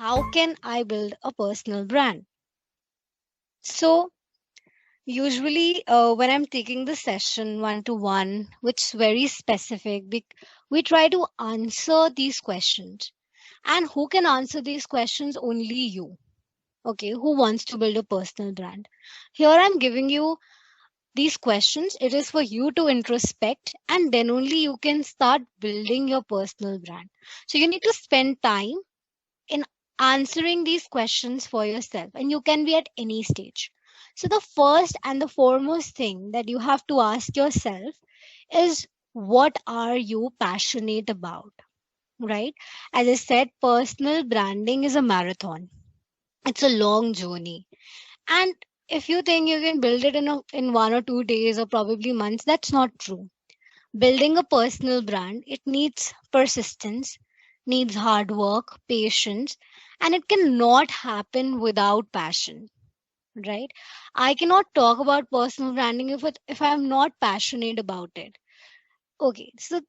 how can I build a personal brand? So, usually, when I'm taking the session one to one, which is very specific, we try to answer these questions. And who can answer these questions? Only you. Okay, who wants to build a personal brand? Here I'm giving you these questions. It is for you to introspect, and then only you can start building your personal brand. So you need to spend time in answering these questions for yourself, and you can be at any stage. So the first and the foremost thing that you have to ask yourself is, what are you passionate about? Right? As I said, personal branding is a marathon. It's a long journey. And if you think you can build it in 1 or 2 days or probably months, that's not true. Building a personal brand, it needs persistence, needs hard work, patience, and it cannot happen without passion, right? I cannot talk about personal branding if I'm not passionate about it. Okay, so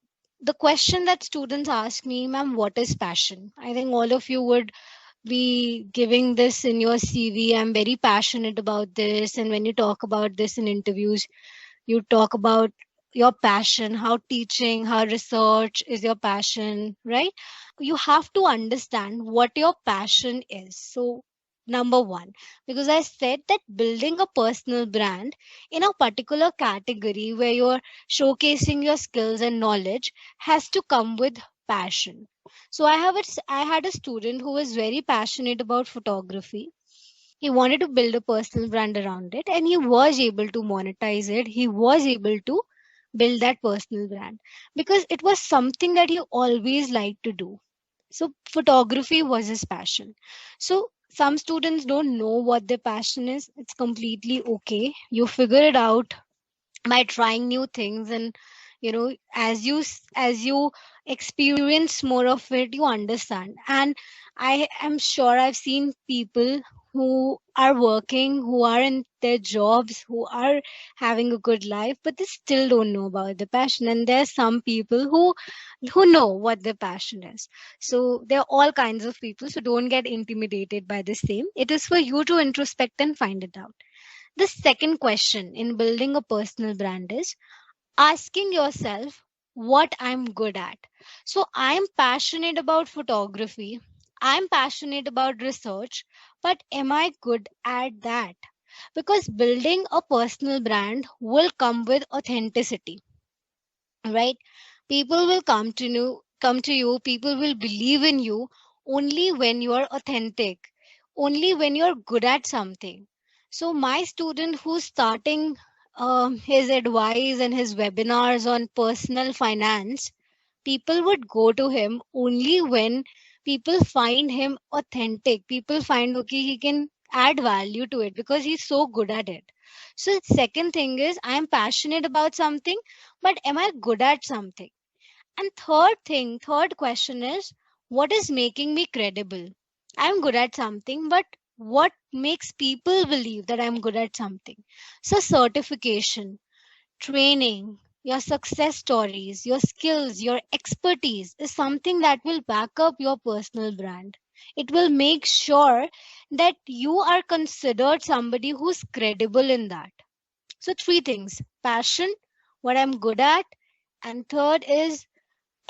the question that students ask me, ma'am, what is passion? I think all of you would be giving this in your CV. I'm very passionate about this. And when you talk about this in interviews, you talk about your passion, how teaching, how research is your passion, right? You have to understand what your passion is. So, number one, because I said that building a personal brand in a particular category where you're showcasing your skills and knowledge has to come with passion. So I had a student who was very passionate about photography. He wanted to build a personal brand around it, and he was able to monetize it. He was able to build that personal brand because it was something that he always liked to do. So photography was his passion. So some students don't know what their passion is. It's completely okay. You figure it out by trying new things, and as you experience more of it, you understand. And I am sure I've seen people who are working, who are in their jobs, who are having a good life, but they still don't know about the passion. And there's some people who know what their passion is. So there are all kinds of people, so don't get intimidated by the same. It is for you to introspect and find it out. The second question in building a personal brand is asking yourself what I'm good at. So I'm passionate about photography. I'm passionate about research, but am I good at that? Because building a personal brand will come with authenticity, right? People will come to you, people will believe in you only when you are authentic, only when you're good at something. So my student who's starting his advice and his webinars on personal finance, people would go to him only when people find him authentic. People find, okay, he can add value to it because he's so good at it. So second thing is, I am passionate about something, but am I good at something? And third question is, what is making me credible? I'm good at something, but what makes people believe that I'm good at something? So certification, training, your success stories, your skills, your expertise is something that will back up your personal brand. It will make sure that you are considered somebody who's credible in that. So, three things: passion, what I'm good at, and third is,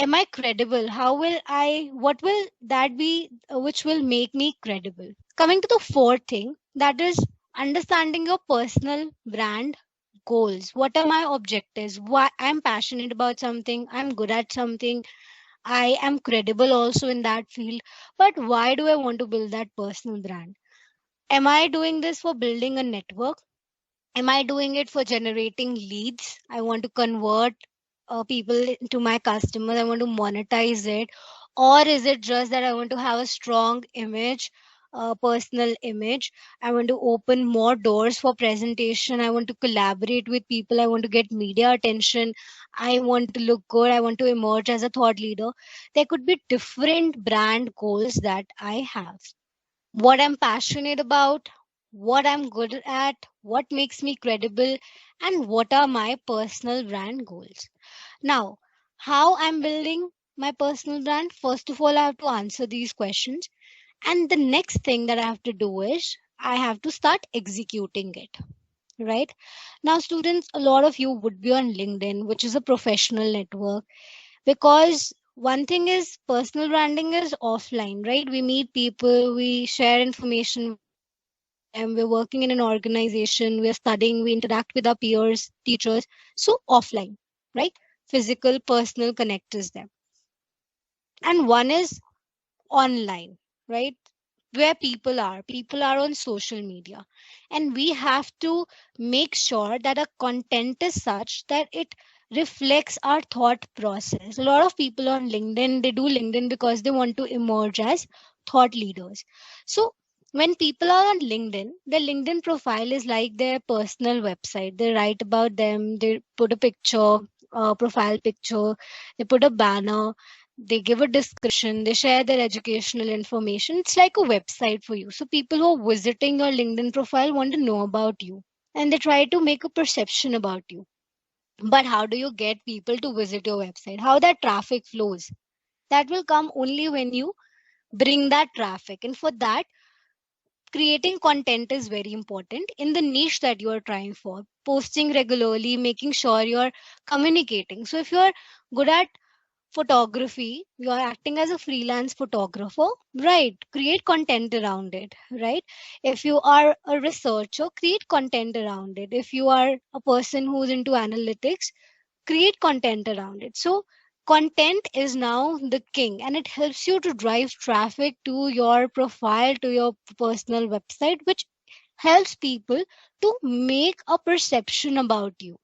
am I credible? What will that be, which will make me credible? Coming to the fourth thing, that is understanding your personal brand goals. What are my objectives? Why I'm passionate about something, I'm good at something, I am credible also in that field. But why do I want to build that personal brand? Am I doing this for building a network? Am I doing it for generating leads? I want to convert people into my customers. I want to monetize it. Or is it just that I want to have a strong image, personal image? I want to open more doors for presentation. I want to collaborate with people. I want to get media attention. I want to look good. I want to emerge as a thought leader. There could be different brand goals that I have. What I'm passionate about, what I'm good at, what makes me credible, and what are my personal brand goals. Now, how I'm building my personal brand? First of all, I have to answer these questions. And the next thing that I have to do is I have to start executing it. Right now, students, a lot of you would be on LinkedIn, which is a professional network, because one thing is personal branding is offline, right? We meet people, we share information with them, we're working in an organization, we're studying, we interact with our peers, teachers. So offline, right? Physical, personal connect is there. And one is online, right? Where people are on social media, and we have to make sure that our content is such that it reflects our thought process. A lot of people on LinkedIn, they do LinkedIn because they want to emerge as thought leaders. So when people are on LinkedIn, their LinkedIn profile is like their personal website. They write about them, they put a picture, a profile picture, they put a banner, they give a description, they share their educational information. It's like a website for you. So people who are visiting your LinkedIn profile want to know about you, and they try to make a perception about you. But how do you get people to visit your website? How that traffic flows? That will come only when you bring that traffic. And for that, creating content is very important in the niche that you are trying for. Posting regularly, making sure you're communicating. So if you're good at photography, you are acting as a freelance photographer, right? Create content around it, right? If you are a researcher, create content around it. If you are a person who's into analytics, create content around it. So content is now the king, and it helps you to drive traffic to your profile, to your personal website, which helps people to make a perception about you.